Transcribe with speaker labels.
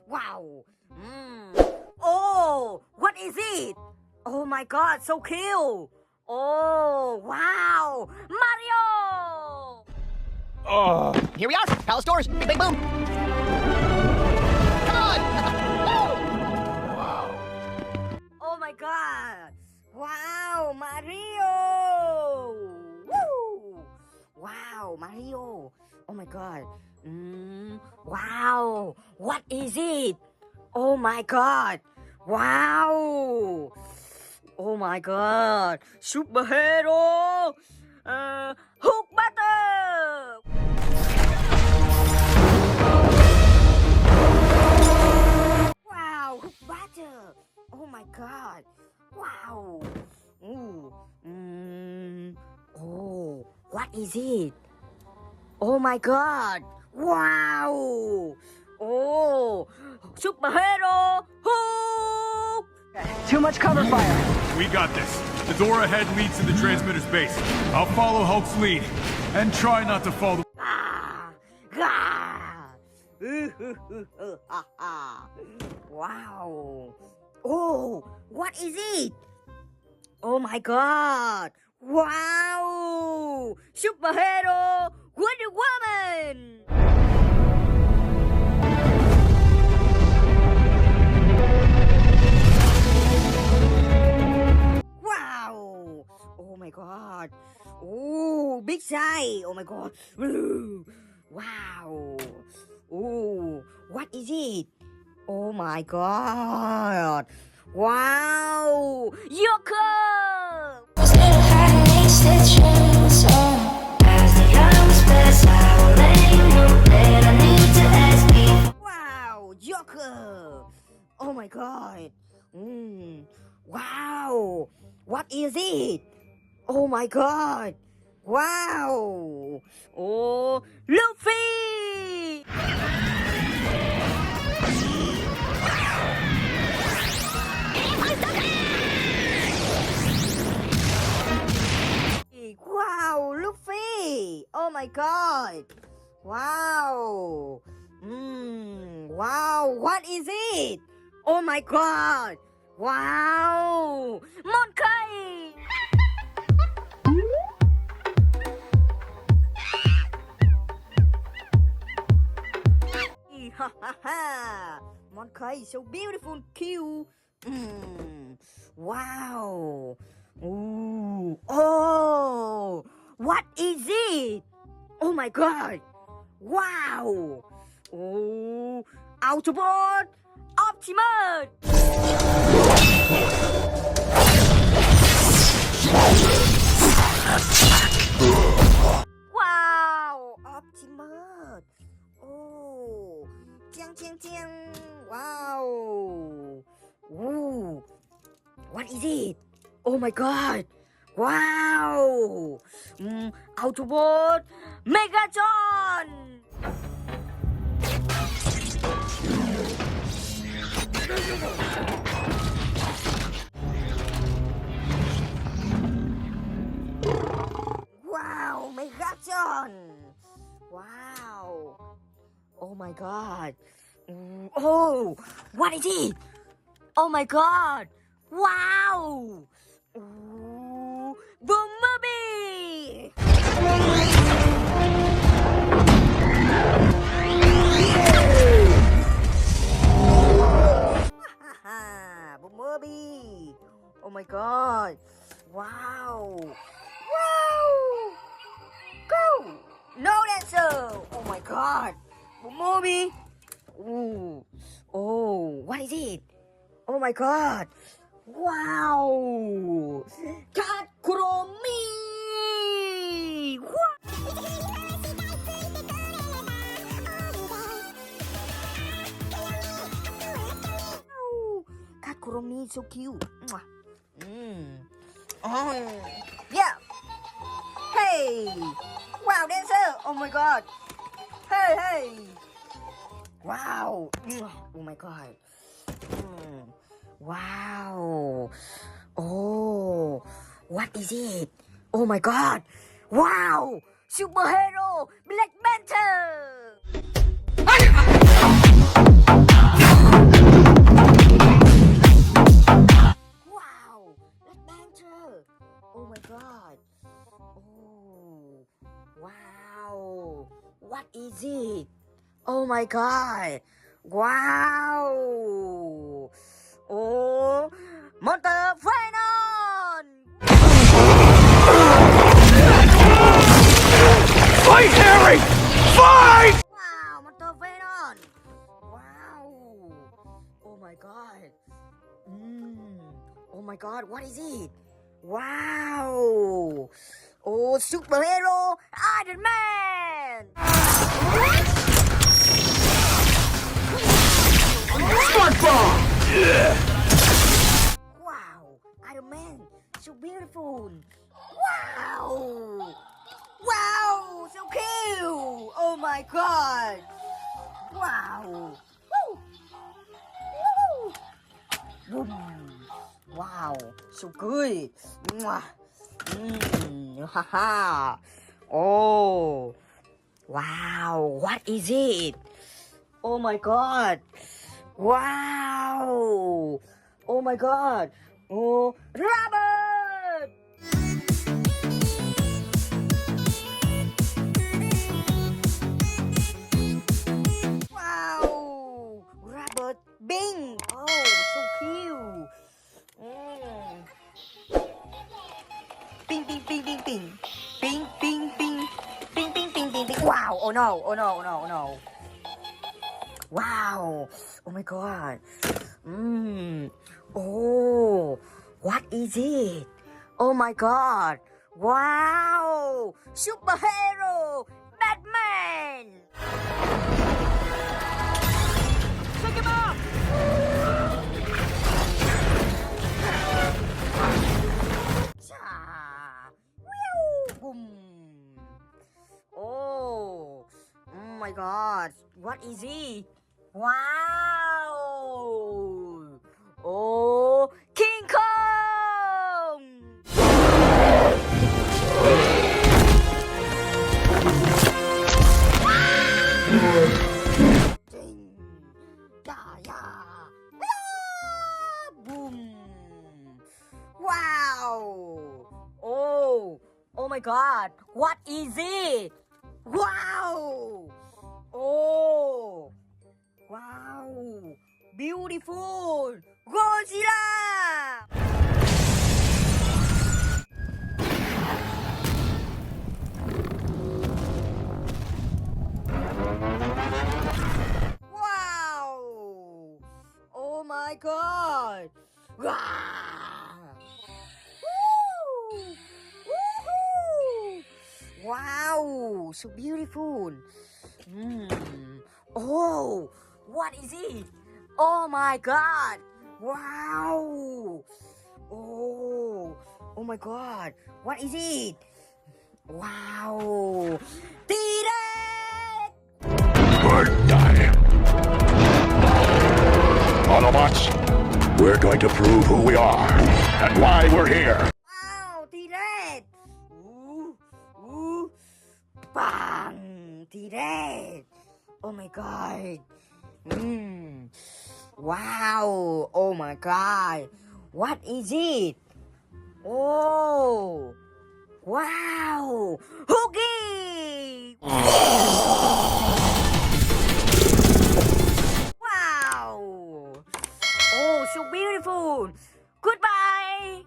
Speaker 1: Wow. Oh, what is it? Oh my god, so cute. Oh, wow. Mario!
Speaker 2: Here we are, Palace Doors, big bang boom. Come on!
Speaker 1: Oh my god. Wow, Mario. Woo! Wow, Mario. Oh my god. Wow. What is it? Oh my god. Wow. Oh my god. Superhero. Hook butter. Wow, hook butter. Oh my god. Wow. Ooh. Oh, what is it? Oh my god. Wow. Oh, superhero Hook.
Speaker 2: Too much cover fire.
Speaker 3: We got this. The door ahead leads to the transmitter's base. I'll follow Hulk's lead. And try not to fall the...
Speaker 1: Ah, ah. Wow. Oh, what is it? Oh my god. Wow. Superhero Wonder Woman. Wow. Oh my god. Oh, big size. Oh my god. Wow. Oh, what is it? Oh my god. Wow. Joker. Wow, Joker. Oh my god. Wow. What is it? Oh my god. Wow. Oh, Luffy. Wow, Luffy. Oh my god. Wow. Wow, what is it? Oh my god. Wow. Monkey. Ha ha ha. Monkey is so beautiful and cute. Wow. Ooh. Oh, what is it? Oh my god. Wow. Oh, Autobot Optimus. Wow, Optimus. Oh, tiang tiang tiang. Wow. Ooh. What is it? Oh my god. Wow. Autobot Megatron. Wow, Megatron. Wow. Oh my god. Oh, what is it? Oh my god. Wow. Ooh, Bumblebee. Bumblebee. Oh my god. Wow. Wow. Go. No answer. Oh my god. Bumblebee. Ooh. Oh, what is it? Oh my god. Wow. Cat Chromie. What? Cat Chromie so cute. Oh, yeah. Hey. Wow, dancer. Oh my god. Hey, hey. Wow. Oh my god. Wow. Oh, what is it? Oh my god. Wow. Superhero Black Panther. what is it? Oh my god. Wow. Oh, Monster Venom.
Speaker 3: Fight, Harry! Fight!
Speaker 1: Wow, Monster Venom. Wow. Oh my god. Oh my god, what is it? Wow. Oh, superhero Iron Man.
Speaker 3: Smart bomb!
Speaker 1: Wow, Iron Man, so beautiful. Wow. Wow, so cute. Oh my god. Wow. Woo. Woo. Boom. Wow, so good. Mwah. Haha. Oh. Wow, what is it? Oh my god. Wow. Oh my god. Oh, Robert. Wow. Robert Bing. Oh, so cute. Ping, ping, ping, ping, ping. Ping, ping, ping. Ping, ping, ping, ping, ping. Wow. Oh no. Oh no. Oh no. Oh no. Wow. Oh my god. Oh. What is it? Oh my god. Wow. Superhero. Batman. Pick him up. Boom. Oh. Oh my god. What is he? Wow. Oh, King Kong. Ding. Boom. Wow. Oh my god. What is it? Wow. Oh. Wow. Beautiful. Godzilla. Wow. Oh my god. Wah. Woo. Woohoo. Wow, so beautiful. Oh, what is it? Oh my god. Wow. Oh my god. What is it? Wow. T-Rex!
Speaker 4: Good time. Autobots, we're going to prove who we are and why we're here.
Speaker 1: Wow, T-Rex! Ooh. Bang! T-Rex! Oh my god. Wow. Oh my god. What is it? Oh. Wow. Hoogie! Wow. Oh, so beautiful. Goodbye.